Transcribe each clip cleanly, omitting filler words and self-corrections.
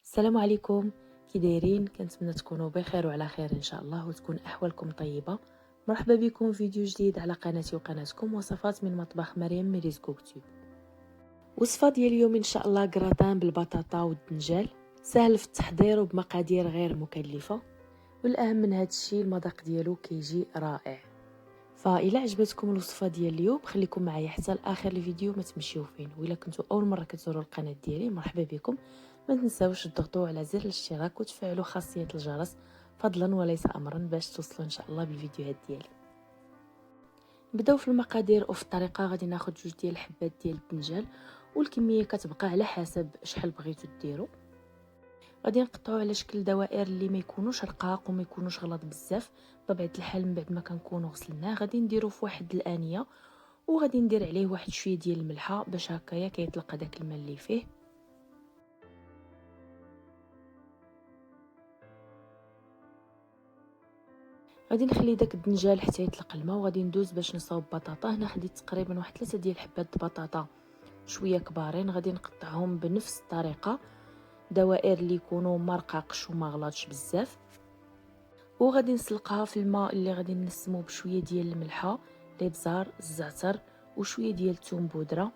السلام عليكم. كي دايرين؟ كنتمنى تكونوا بخير وعلى خير ان شاء الله، وتكون احوالكم طيبه. مرحبا بكم في فيديو جديد على قناتي وقناتكم وصفات من مطبخ مريم ميريز كوكتوب. وصفه ديال اليوم ان شاء الله كراتان بالبطاطا والدنجال، سهل في التحضير وبمقادير غير مكلفه، والاهم من هذا الشيء المذاق ديالو كيجي رائع. فإلا عجبتكم الوصفه ديال اليوم خليكم معايا حتى لاخر الفيديو، ما تمشيو فين. وإلا كنتوا اول مره كتزوروا القناه ديالي مرحبا بكم، ما تنساوش تضغطوا على زر الاشتراك وتفعلوا خاصيه الجرس فضلا وليس امرا باش توصلوا ان شاء الله بالفيديوهات ديالي. نبداو في المقادير وفي الطريقه. غادي ناخذ 2 ديال الحبات ديال الدنجال، والكميه كتبقى على حسب شحال بغيتو ديروا. غادي نقطعوا على شكل دوائر اللي ما يكونوش رقاق وما يكونوش غلط بزاف. بطبيعه الحال من بعد ما كنكونوا غسلناه غادي نديرو في واحد الانيه، وغادي ندير عليه واحد شويه ديال الملحه باش هكايا كيطلق داك الماء اللي فيه. غادي نخلي داك الدنجال حتى يطلق الماء، وغادي ندوز باش نصاوب بطاطا. هنا خديت تقريبا واحد 3 ديال حبات البطاطا شويه كبارين، غادي نقطعهم بنفس الطريقه، دوائر اللي يكونوا ما رقاقش وما غلاطش بزاف. وغادي نسلقها في الماء اللي غادي نسمو بشويه ديال الملحه، الابزار، الزعتر وشويه ديال الثوم بودره.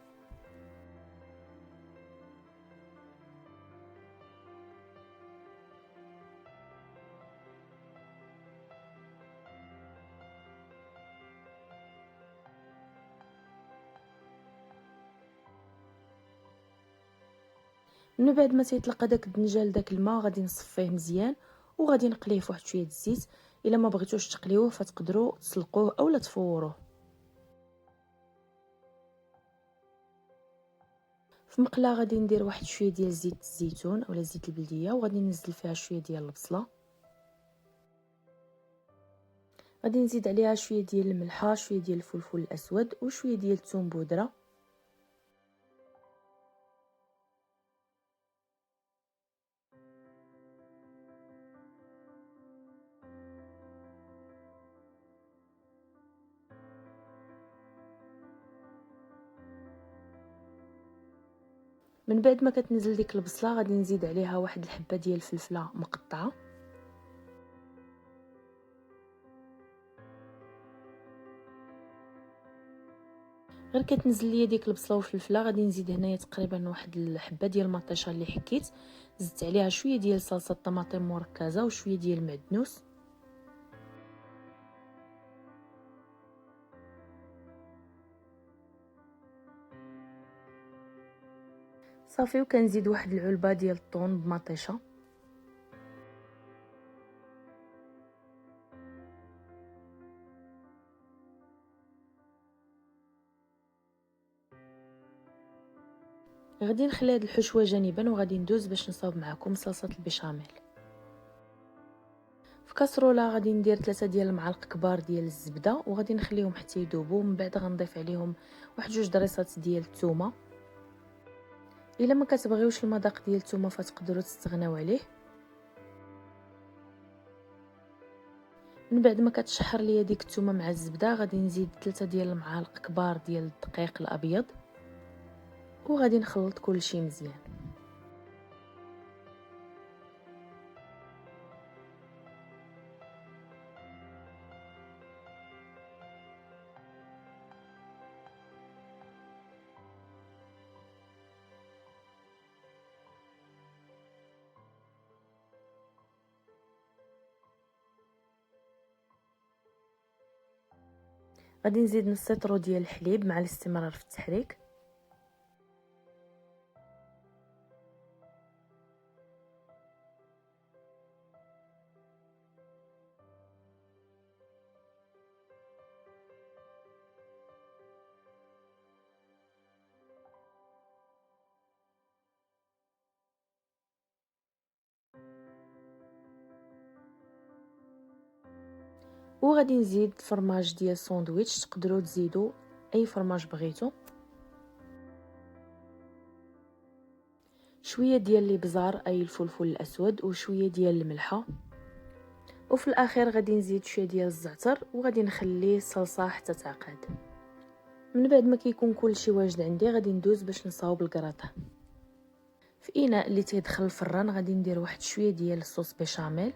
من بعد ما تيطلق داك الدنجال داك الماء غادي نصفيه مزيان، وغادي نقليه في واحد شويه الزيت. الا ما بغيتوش تقليوه فتقدروا تسلقوه اولا تفوروه. في مقله غادي ندير واحد شويه ديال زيت الزيتون اولا زيت البلديه، وغادي ننزل فيها شويه ديال البصله. غادي نزيد عليها شويه ديال الملحه، شويه ديال الفلفل الاسود وشويه ديال الثوم بودره. من بعد ما كتنزل ديك البصله غادي نزيد عليها واحد الحبه ديال الفلفله مقطعه. غير كتنزل ليا ديك البصله والفلفله غادي نزيد هنايا تقريبا واحد الحبه ديال المطيشه اللي حكيت، زدت عليها شويه ديال صلصه الطماطم مركزه وشويه ديال المعدنوس. صافي، وكنزيد واحد العلبه ديال الطون بمطيشه. غادي نخلي هاد الحشوه جانبا وغادي ندوز باش نصاوب معكم صلصه البيشاميل. في كاسروله غادي ندير 3 ديال المعالق كبار ديال الزبده، وغادي نخليهم حتى يذوبوا. من بعد غنضيف عليهم واحد 2 ضريصات ديال الثومه. الا ما كتبغيوش المذاق ديال الثومه فتقدروا تستغناو عليه. من بعد ما كتشحر ليا ديك الثومه مع الزبده غادي نزيد 3 ديال المعالق كبار ديال الدقيق الابيض، وغادي نخلط كلشي مزيان. غادي نزيد نص لتر ديال الحليب مع الاستمرار في التحريك. وغادي نزيد الفرماج ديال الساندويتش، تقدروا تزيدوا اي فرماج بغيتو، شويه ديال الابزار اي الفلفل الاسود وشويه ديال الملحه. وفي الاخير غادي نزيد شويه ديال الزعتر، وغادي نخليه الصلصه حتى تعقد. من بعد ما كيكون كلشي واجد عندي غادي ندوز باش نصاوب الكراطه. في اناء اللي تيدخل الفران غادي ندير واحد شويه ديال الصوص بيشاميل،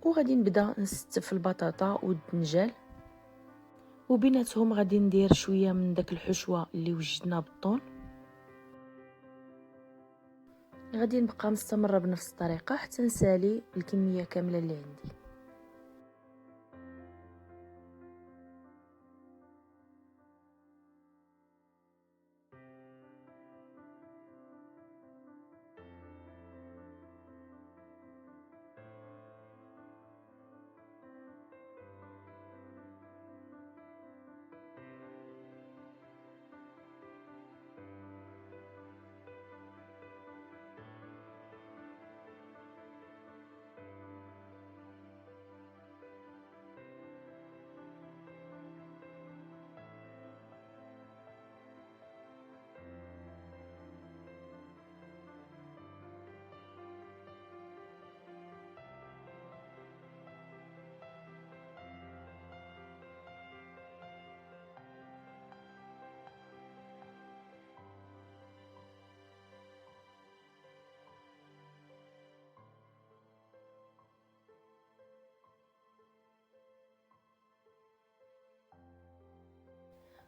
وغادي نبدا نستف البطاطا والدنجال، وبيناتهم غادي ندير شويه من داك الحشوه اللي وجدنا بالطون. غادي نبقى مستمره بنفس الطريقه حتى نسالي الكميه كامله اللي عندي.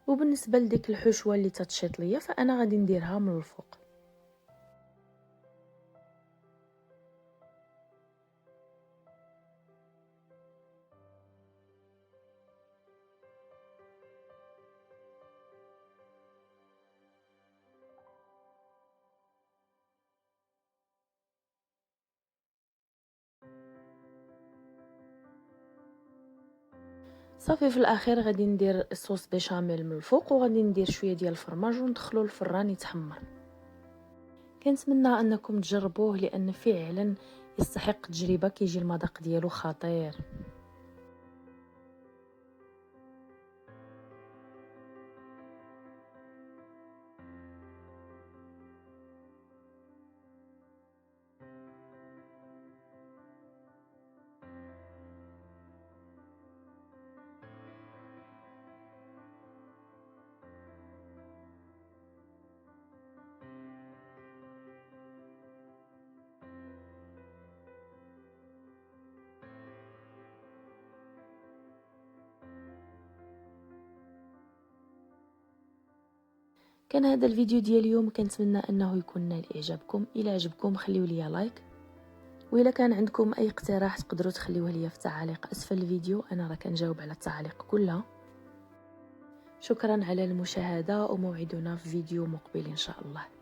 وبالنسبه لديك الحشوه اللي تتشيط ليا فانا غادي نديرها من الفوق. صافي في الاخير غادي ندير الصوص بيشاميل من الفوق، وغادي ندير شويه ديال الفرماج وندخلو الفران يتحمر. كنتمنى انكم تجربوه لان فعلا يستحق تجربه، كيجي المذاق ديالو خطير. كان هذا الفيديو ديال اليوم، كنتمنى انه يكون نال اعجابكم. الى عجبكم خليو لي لايك، وإلا كان عندكم اي اقتراح تقدروا تخليوه ليا في التعاليق اسفل الفيديو، انا راه كنجاوب على التعاليق كلها. شكرا على المشاهده، وموعدنا في فيديو مقبل ان شاء الله.